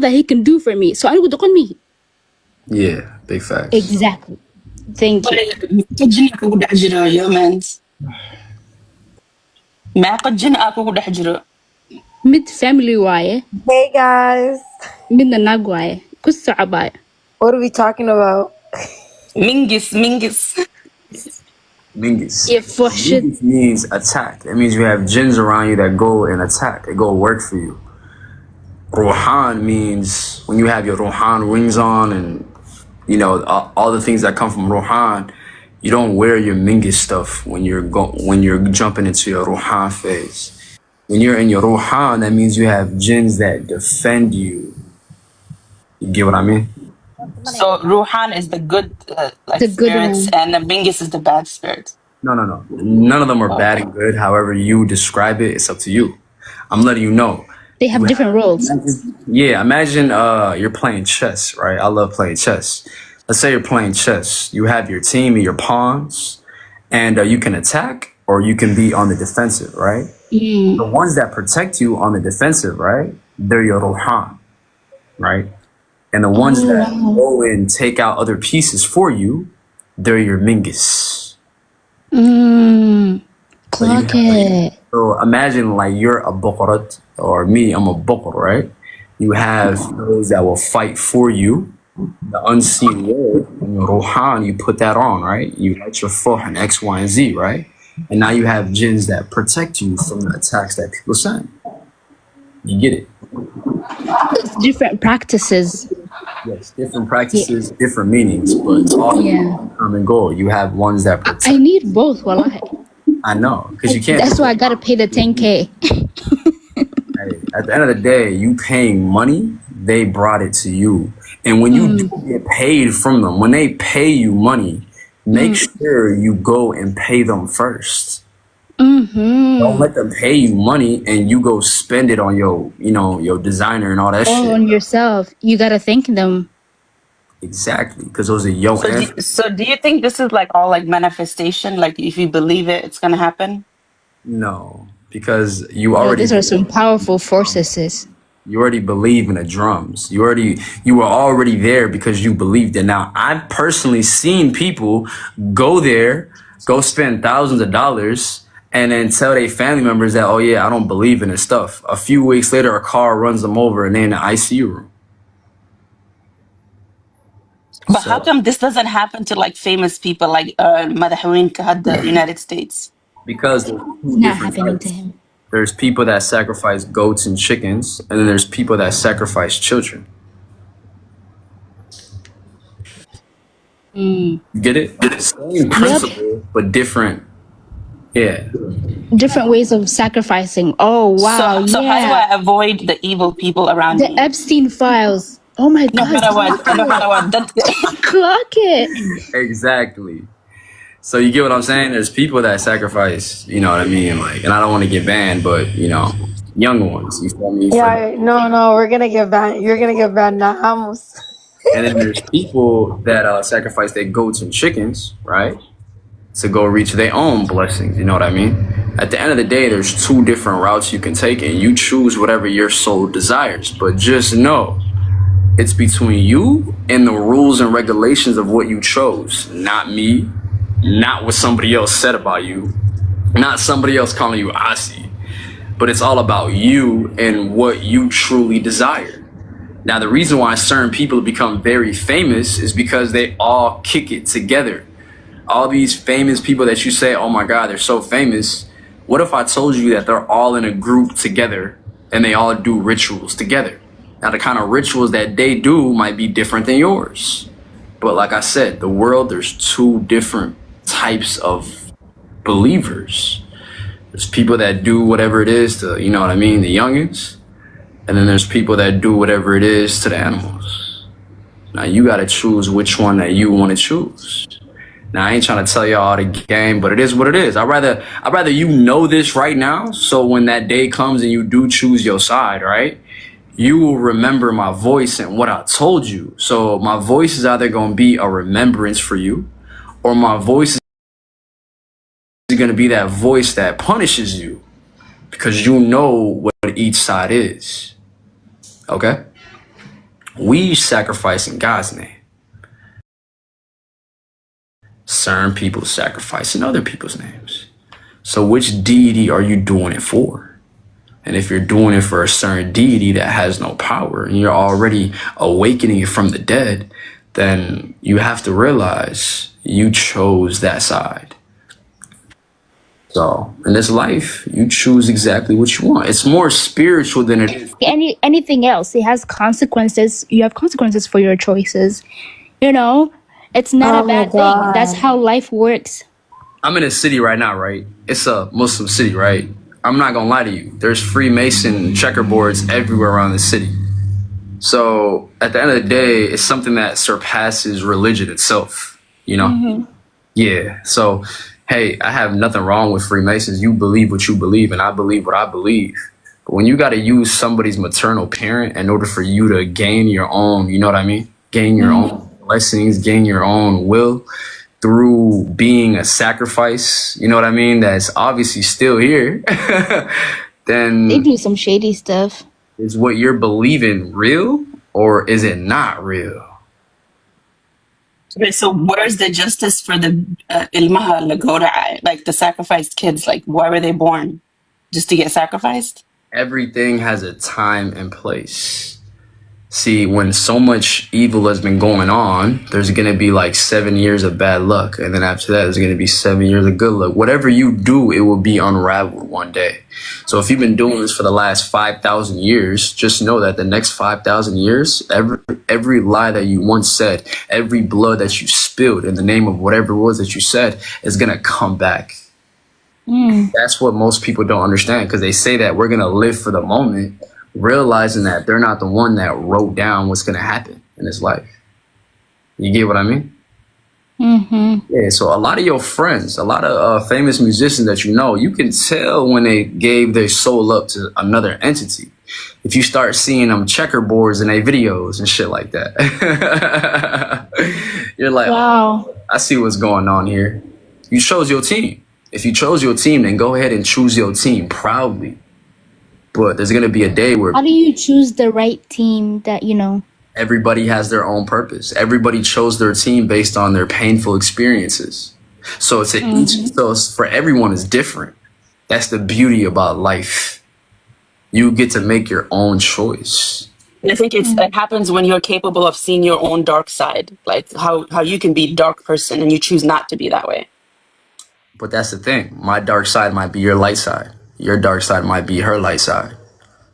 that he can do for me. So anigu doqon mihi. Yeah, big facts. Exactly. Thank you. Jin aku dah jira humans. Ma qad jin aku dah jira. Mid family waaye, Hey guys, midna naag waaye. Ku socbaayo. what are we talking about? Mingis. Mingus. Yeah, for shit. Mingus means attack. It means you have jinns around you that go and attack. They go work for you. Rohan means when you have your Rohan rings on and, you know, all the things that come from Rohan, you don't wear your Mingus stuff when you're jumping into your Rohan phase. When you're in your Rohan, that means you have jinns that defend you. You get what I mean? So Ruhan is the good like The good spirits, one. and the Mingis is the bad spirits. No. None of them are bad and good. However you describe it, it's up to you. I'm letting you know. They have different roles. Yeah, imagine you're playing chess, right? I love playing chess. Let's say you're playing chess. You have your team and your pawns, and you can attack or you can be on the defensive, right? The ones that protect you on the defensive, right? They're your Rohan, right? And the ones that go and take out other pieces for you, they're your Mingus. Clock it. So imagine like you're a Baqarat, or me, I'm a Baqar, right? You have those that will fight for you, the unseen world, and your Rohan, you put that on, right? You let your foot and X, Y, and Z, right? And now you have jinns that protect you from the attacks that people send. You get it? It's different practices. Yes, different practices, different meanings, but it's all common goal. You have ones that protect. I need both, wallahi. I know, because you can't. That's why I gotta pay the 10K. Hey, at the end of the day, you paying money, they brought it to you. And when you do get paid from them, when they pay you money, make sure you go and pay them first. Don't let them pay you money and you go spend it on your, you know, your designer and all that shit. On yourself. You gotta thank them. Exactly, because those are your So do you think this is like all like manifestation? Like if you believe it, it's gonna happen? No, because you Oh, already these are some powerful forces, sis. you already believe in the drums. You were already there because you believed it. Now, I've personally seen people go there, go spend thousands of dollars, and then tell their family members that, oh yeah, I don't believe in this stuff. A few weeks later, a car runs them over and they're in the ICU room. But how come this doesn't happen to like famous people like Malyuun had the United States? Because there's two It's not different happening types. to him. There's people that sacrifice goats and chickens, and then there's people that sacrifice children. You get it? Same principle, but different. Yeah. Different ways of sacrificing. Oh, wow. So how do yeah. I avoid the evil people around The me? Epstein files. Oh my No God. matter what, no matter what. Clock it. Exactly. So you get what I'm saying? There's people that sacrifice, you know what I mean? Like, and I don't want to get banned, but you know, young ones, you feel me? Yeah, no, we're gonna get banned. You're gonna get banned now. Almost. And then there's people that sacrifice their goats and chickens, right? To go reach their own blessings, you know what I mean? At the end of the day, there's two different routes you can take, and you choose whatever your soul desires. But just know, it's between you and the rules and regulations of what you chose, not me, not what somebody else said about you, not somebody else calling you Asi, but it's all about you and what you truly desire. Now, the reason why certain people become very famous is because they all kick it together. All these famous people that you say, oh my God, they're so famous. What if I told you that they're all in a group together and they all do rituals together? Now, the kind of rituals that they do might be different than yours. But like I said, the world, there's two different types of believers. There's people that do whatever it is to, you know what I mean, the youngins. And then there's people that do whatever it is to the animals. Now, you got to choose which one that you want to choose. Now, I ain't trying to tell y'all the game, but it is what it is. I'd rather you know this right now, so when that day comes and you do choose your side, right, you will remember my voice and what I told you. So my voice is either going to be a remembrance for you, or my voice is going to be that voice that punishes you, because you know what each side is. Okay? We sacrifice in God's name. Certain people sacrifice in other people's names. So which deity are you doing it for? And if you're doing it for a certain deity that has no power and you're already awakening it from the dead, then you have to realize you chose that side. So in this life, you choose exactly what you want. It's more spiritual than it is. Anything else, it has consequences. You have consequences for your choices. You know, it's not Oh a my bad thing. God. That's how life works. I'm in a city right now, right? It's a Muslim city, right? I'm not gonna lie to you. There's Freemason checkerboards everywhere around the city. So at the end of the day, it's something that surpasses religion itself, you know? Yeah. So, hey, I have nothing wrong with Freemasons. You believe what you believe, and I believe what I believe. But when you got to use somebody's maternal parent in order for you to gain your own, you know what I mean? Gain your own blessings, gain your own will through being a sacrifice, you know what I mean? That's obviously still here. Then They do some shady stuff. is what you're believing real or is it not real? Okay, so what is the justice for the ilmaha lagoda, like the sacrificed kids? Like, why were they born? Just to get sacrificed? Everything has a time and place. See, when so much evil has been going on, there's going to be like 7 years of bad luck. And then after that, there's going to be 7 years of good luck. Whatever you do, it will be unraveled one day. So if you've been doing this for the last 5,000 years, just know that the next 5,000 years, every lie that you once said, every blood that you spilled in the name of whatever it was that you said is going to come back. That's what most people don't understand, because they say that we're going to live for the moment, realizing that they're not the one that wrote down what's going to happen in this life. You get what I mean? Yeah, so a lot of your friends, a lot of famous musicians that you know, you can tell when they gave their soul up to another entity. If you start seeing them checkerboards in their videos and shit like that. You're like, Wow. oh, I see what's going on here. You chose your team. If you chose your team, then go ahead and choose your team proudly. But there's going to be a day where How do you choose the right team that, you know? everybody has their own purpose. Everybody chose their team based on their painful experiences. So it's for everyone is different. That's the beauty about life. You get to make your own choice. And I think it happens when you're capable of seeing your own dark side, like how you can be a dark person and you choose not to be that way. But that's the thing. My dark side might be your light side. Your dark side might be her light side.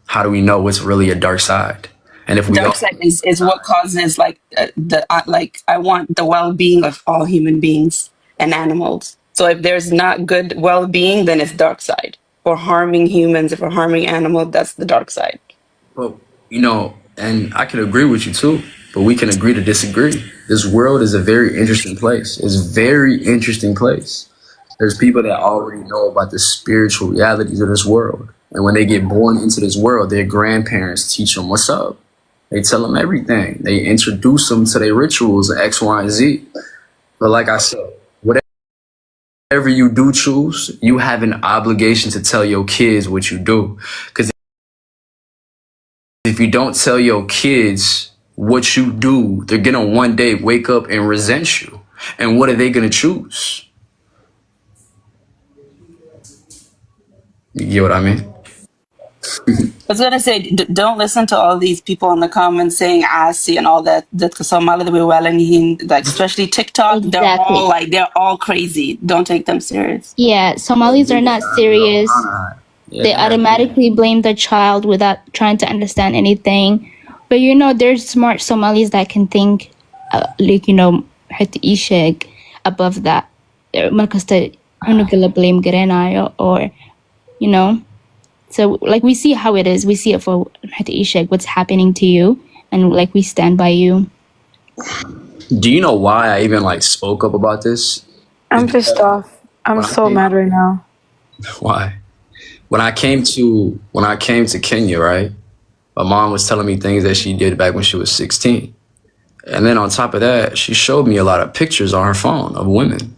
How do we know what's really a dark side? And if we Dark side is what causes like I want the well-being of all human beings and animals. So if there's not good well-being, then it's dark side. If we're harming humans, if we're harming animals, that's the dark side. Well, you know, and I can agree with you too, but we can agree to disagree. This world is a very interesting place. It's a very interesting place. There's people that already know about the spiritual realities of this world. And when they get born into this world, their grandparents teach them what's up. They tell them everything. They introduce them to their rituals of X, Y, and Z. But like I said, whatever you do choose, you have an obligation to tell your kids what you do. Because if you don't tell your kids what you do, they're going to one day wake up and resent you. And what are they going to choose? You get what I mean? I was gonna say, don't listen to all these people in the comments saying "asi" and all that. That Somali like especially TikTok, Exactly. they're all crazy. Don't take them serious. Yeah, Somalis are not serious. They automatically blame the child without trying to understand anything. But you know, there's smart Somalis that can think, like, you know, isheg above that. Markasta unugala blame garanayo, or, you know. So like we see how it is. We see it for isheg, what's happening to you, and like we stand by you. Do you know why I even like spoke up about this? I'm pissed off. I'm so mad right now. Why? When I came to Kenya, right? My mom was telling me things that she did back when she was 16. And then on top of that, she showed me a lot of pictures on her phone of women.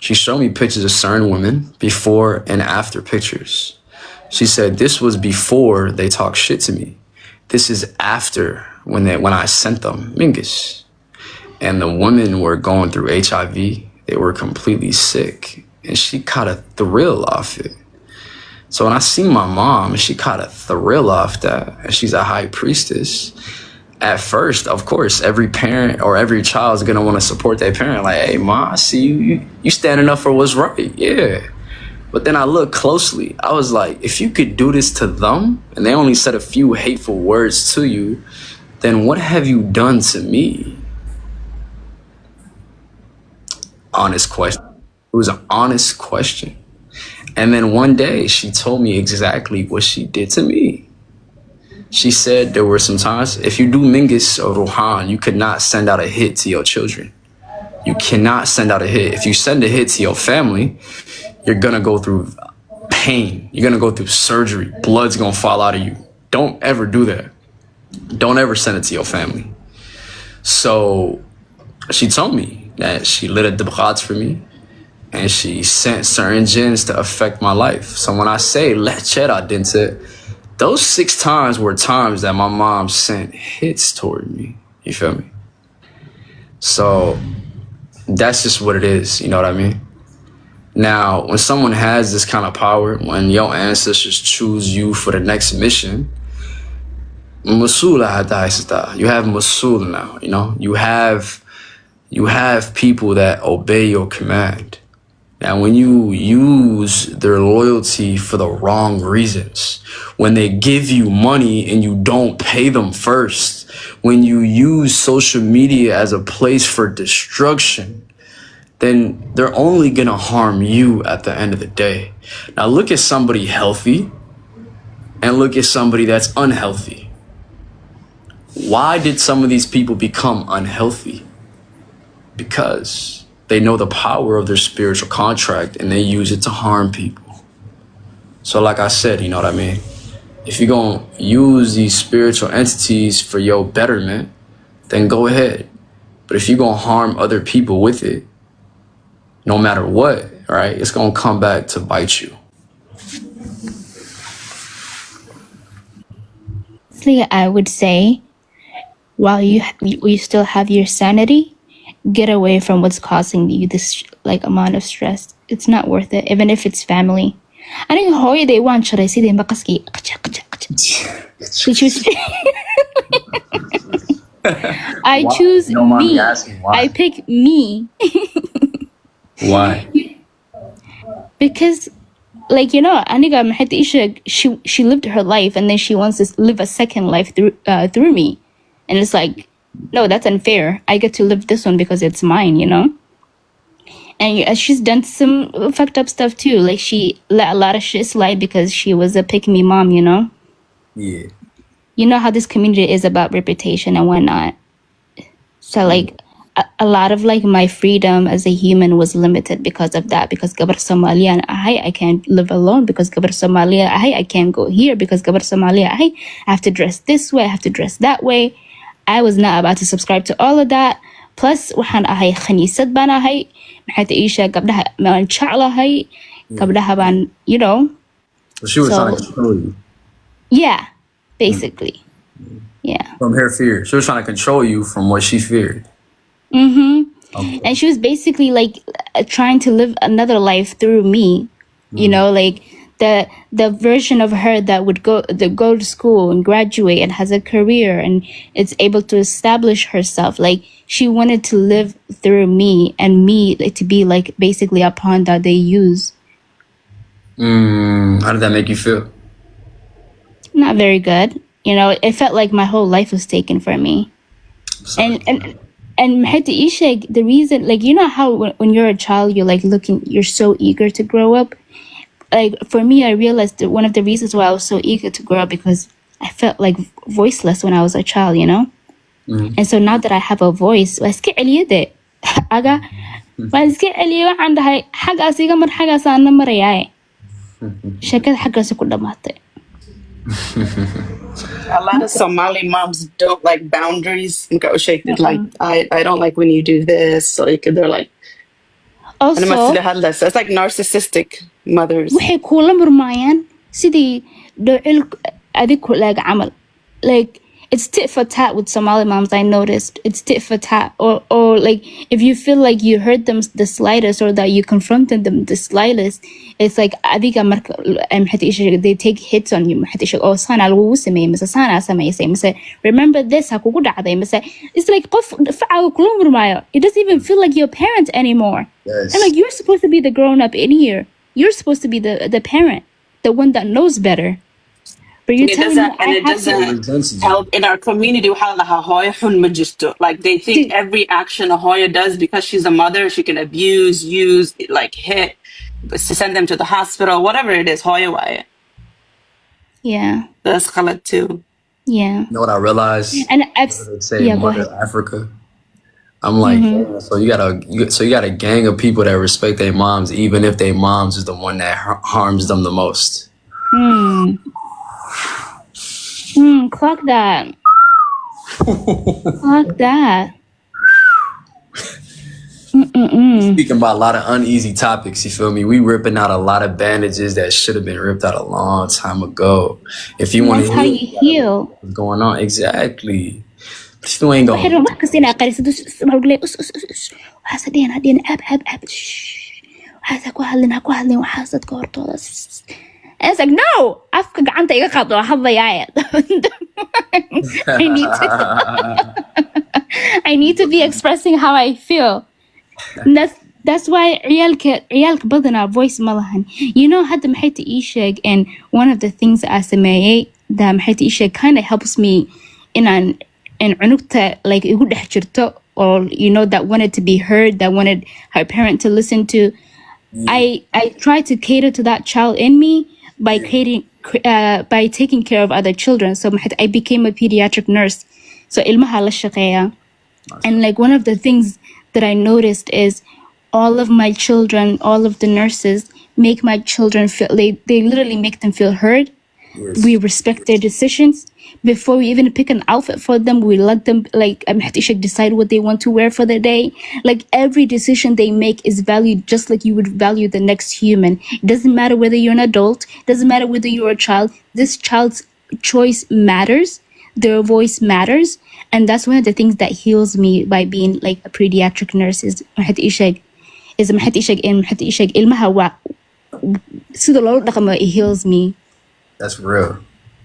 She showed me pictures of certain women, before and after pictures. She said this was before they talked shit to me. This is after when I sent them Mingus. And the women were going through HIV. They were completely sick. And she caught a thrill off it. So when I see my mom, she caught a thrill off that. And she's a high priestess. At first, of course, every parent or every child is going to want to support their parent. Like, hey, Ma, I see you standing up for what's right. Yeah. But then I looked closely. I was like, if you could do this to them, and they only said a few hateful words to you, then what have you done to me? Honest question. It was an honest question. And then one day she told me exactly what she did to me. She said there were some times, if you do Mingus or Rohan, you could not send out a hit to your children. You cannot send out a hit. If you send a hit to your family, you're going to go through pain. You're going to go through surgery. Blood's going to fall out of you. Don't ever do that. Don't ever send it to your family. So she told me that she lit a dibghat for me and she sent certain jinns to affect my life. So when I say lechera dinte, those 6 times were times that my mom sent hits toward me. You feel me? So that's just what it is. You know what I mean? Now, when someone has this kind of power, when your ancestors choose you for the next mission, Musul you have Musul now, you know? You have people that obey your command. Now, when you use their loyalty for the wrong reasons, when they give you money and you don't pay them first, when you use social media as a place for destruction, then they're only gonna harm you at the end of the day. Now, look at somebody healthy and look at somebody that's unhealthy. Why did some of these people become unhealthy? Because they know the power of their spiritual contract and they use it to harm people. So like I said, you know what I mean? If you're going to use these spiritual entities for your betterment, then go ahead. But if you're going to harm other people with it, no matter what, right, it's going to come back to bite you. I would say, while you still have your sanity, get away from what's causing you this like amount of stress. It's not worth it, even if it's family. I think hooyaday waan sharaysay maqaskii I choose I choose me. I pick me. Why? Because like, you know, aniga maxay isha, she lived her life and then she wants to live a second life through me. And it's like, no, that's unfair. I get to live this one because it's mine, you know? And she's done some fucked up stuff too. Like she let a lot of shit slide because she was a pick-me mom, you know? Yeah. You know how this community is about reputation and whatnot. So like a lot of like my freedom as a human was limited because of that. Because gabar Somalia, I can't live alone. Because gabar Somalia, I can't go here. Because gabar Somalia, I have to dress this way. I have to dress that way. I was not about to subscribe to all of that. Plus, waxaan ahay khaniisad baan ahay. Maxay taisha gabdhaha maan jeclahay. Gabdhaha baan, you know. So she was trying to control you. Yeah, basically. Yeah. From her fear. She was trying to control you from what she feared. Okay. And she was basically like trying to live another life through me. You know, like the version of her that would go to school and graduate and has a career and it's able to establish herself. Like she wanted to live through me and me like, to be like basically a pawn that they use. How did that make you feel? Not very good. You know, it felt like my whole life was taken from me. Sorry. And Mahati Ishaq, the reason, like, you know how when you're a child, you're so eager to grow up. Like for me, I realized that one of the reasons why I was so eager to grow up because I felt like voiceless when I was a child, you know. And so now that I have a voice, A lot of Somali moms don't like boundaries negotiated. Like, I don't like when you do this. Like, they're like, also, it's like narcissistic mothers. waxay kula murmayaan sidii dhocil adig like camal, like it's tit for tat with Somali moms. I noticed it's tit for tat, or like if you feel like you hurt them the slightest or that you confronted them the slightest, it's like adiga marka they take hits on you. Oh, sana lagu samey mase sana sameysay mase remember this ha kugu dhacday mase. It's like qof facaaga kula murmaayo. It doesn't even feel like your parent anymore. Yes. And like you're supposed to be the grown up in here. You're supposed to be the parent, the one that knows better. But you're telling me it doesn't help in our community. Like they think every action a Hoya does because she's a mother, she can abuse, use, like hit, send them to the hospital, whatever it is. Hoya waye. Yeah. That's khalat too. Yeah. You know what I realized? And I've say Mother Africa. I'm like, so you got a gang of people that respect their moms, even if their moms is the one that harms them the most. Clock that. Clock that. Speaking about a lot of uneasy topics, you feel me? We ripping out a lot of bandages that should have been ripped out a long time ago. If you want to how you heal. What's going on? Exactly. But you ain't going. And it's like, no, afka gacanta iga qaad oo hadlayaa. I need to be expressing how I feel. And that's why عيالك بدنا voice malahan. You know, hadda maxay ta ii sheeg, and one of the things I sameeyay that maxay ta ii sheeg kind of helps me in cunugta like igu dhex jirto, or you know, that wanted to be heard, that wanted her parent to listen to. I try to cater to that child in me by taking care of other children. So I became a pediatric nurse. So ilmaha la shaqeeya. And like one of the things that I noticed is all of my children, all of the nurses make my children feel, they literally make them feel heard. Yes. We respect their decisions. Before we even pick an outfit for them, we let them like decide what they want to wear for the day. Like every decision they make is valued just like you would value the next human. It doesn't matter whether you're an adult, it doesn't matter whether you're a child. This child's choice matters. Their voice matters. And that's one of the things that heals me by being like a pediatric nurse is it heals me. That's real.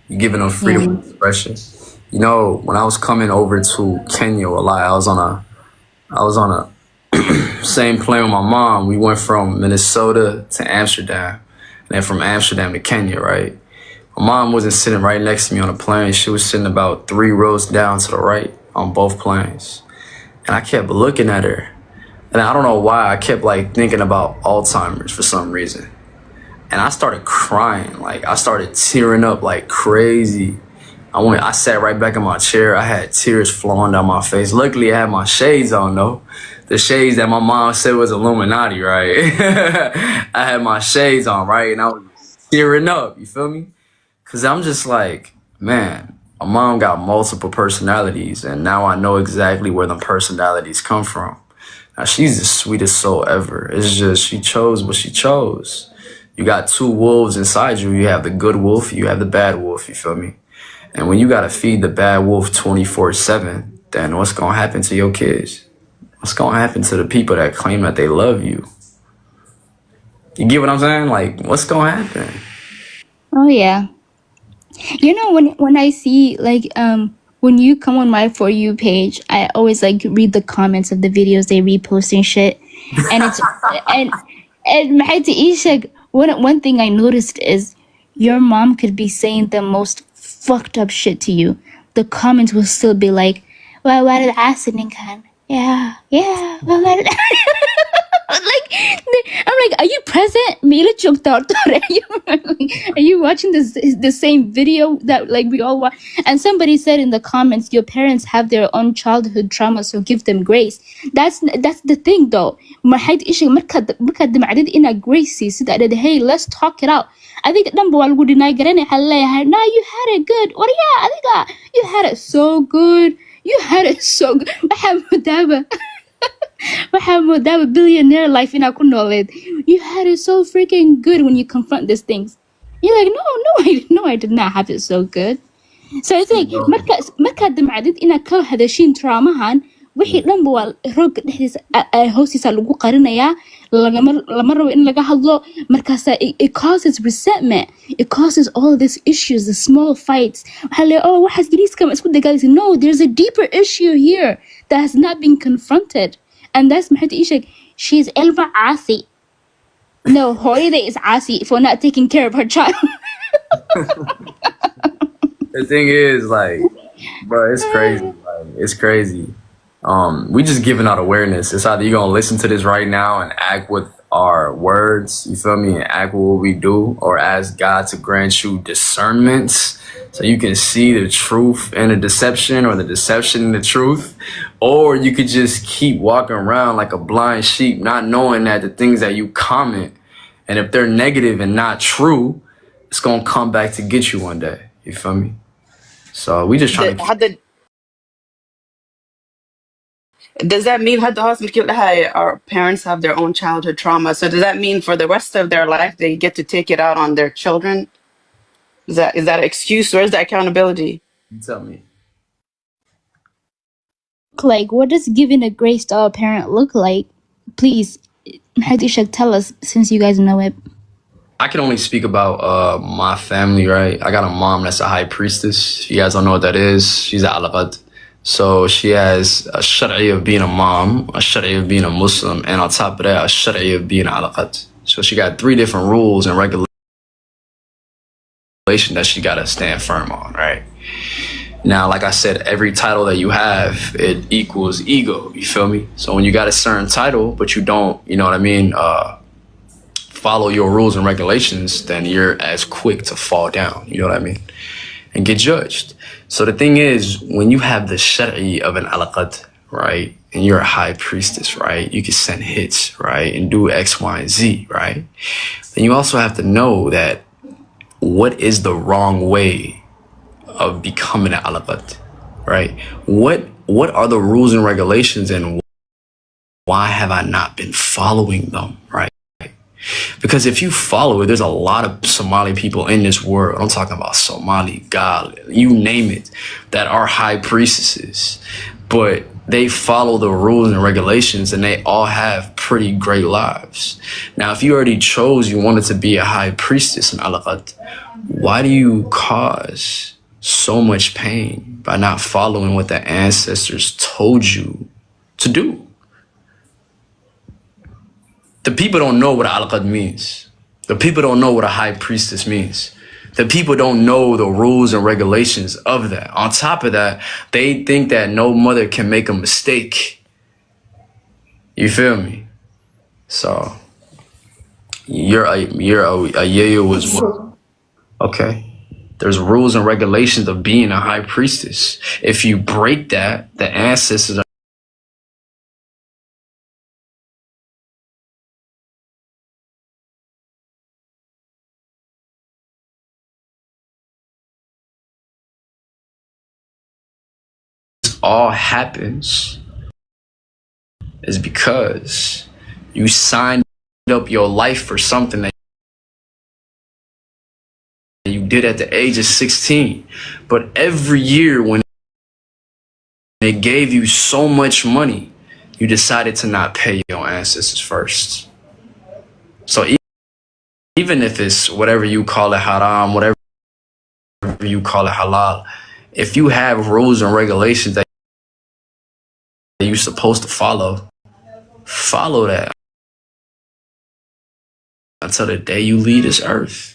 You're giving them freedom of expression. You know, when I was coming over to Kenya, a lot, I was on a same plane with my mom. We went from Minnesota to Amsterdam, and then from Amsterdam to Kenya, right? My mom wasn't sitting right next to me on the plane. She was sitting about 3 rows down to the right on both planes. And I kept looking at her. And I don't know why, I kept like thinking about Alzheimer's for some reason. And I started crying, like I started tearing up like crazy. I sat right back in my chair. I had tears flowing down my face. Luckily I had my shades on though. The shades that my mom said was Illuminati, right? I had my shades on, right? And I was tearing up, you feel me? Cause I'm just like, man, my mom got multiple personalities, and now I know exactly where the personalities come from. Now she's the sweetest soul ever. It's just, she chose what she chose. You got 2 wolves inside you. You have the good wolf, you have the bad wolf, you feel me? And when you gotta feed the bad wolf 24/7, then what's gonna happen to your kids? What's gonna happen to the people that claim that they love you? You get what I'm saying? Like, what's gonna happen? Oh yeah. You know, when I see like when you come on my For You page, I always like read the comments of the videos they repost and shit. And it's and one thing I noticed is your mom could be saying the most fucked up shit to you. The comments will still be like, well, what did I say? Yeah. Well, like, I'm like, are you present? Are you watching the same video that like we all watch? And somebody said in the comments, your parents have their own childhood trauma, so give them grace. That's the thing though. Grace, hey, let's talk it out. I think number one would deny getting it. No, you had it good. Or yeah, I think you had it so good. You had it so good. That a billionaire life in our knowledge. You had it so freaking good when you confront these things. You're like, no, I did not have it so good. So it's like markaad damcadid inaad ka hadashiin traamahan wixii dhanba waa roogga dhexdiisa hoostiisa lagu qarinayaa lama rabo in laga hadlo markaasa it causes resentment, it causes all these issues, the small fights. waxaa le oh waxaas gariiskama isku dagaalaysa. No, there's a deeper issue here that has not been confronted, and that's maxay ii sheeg, she's Elva Asi. No, hooyaday is Asi for not taking care of her child. The thing is, like, bro, it's crazy. Like, it's crazy. We just giving out awareness. It's either you're gonna listen to this right now and act with our words, you feel me, and act with what we do, or ask God to grant you discernment so you can see the truth and the deception, or the deception and the truth. Or you could just keep walking around like a blind sheep, not knowing that the things that you comment, and if they're negative and not true, it's gonna come back to get you one day. You feel me? So we just trying to. Does that mean our parents have their own childhood trauma? So does that mean for the rest of their life they get to take it out on their children? Is that an excuse? Where's the accountability? You tell me. Like, what does giving a grace to a parent look like? Please, Hadisha, tell us, since you guys know it. I can only speak about my family, right? I got a mom that's a high priestess. If you guys don't know what that is, she's a alaqad. So she has a shari of being a mom, a shari of being a Muslim, and on top of that, a shari of being a alaqad. So she got 3 different rules and regulations that she got to stand firm on, right? Now, like I said, every title that you have, it equals ego, you feel me? So when you got a certain title, but you don't, you know what I mean, follow your rules and regulations, then you're as quick to fall down, you know what I mean, and get judged. So the thing is, when you have the shari of an alaqad, right, and you're a high priestess, right, you can send hits, right, and do X, Y, and Z, right, then you also have to know that what is the wrong way of becoming an alaqad, right? What are the rules and regulations, and why have I not been following them, right? Because if you follow it, there's a lot of Somali people in this world. I'm talking about Somali, Ghana, you name it, that are high priestesses. But they follow the rules and regulations, and they all have pretty great lives. Now, if you already chose you wanted to be a high priestess in alaqad, why do you cause so much pain by not following what the ancestors told you to do? The people don't know what alaqad means. The people don't know what a high priestess means. The people don't know the rules and regulations of that. On top of that, they think that no mother can make a mistake. You feel me? So you're a yayo as well. Okay. There's rules and regulations of being a high priestess. If you break that, the ancestors all happens is because you signed up your life for something that you did at the age of 16. But every year when they gave you so much money, you decided to not pay your ancestors first. So even if it's whatever you call it, haram, whatever you call it, halal, if you have rules and regulations that you're supposed to follow that until the day you leave this earth.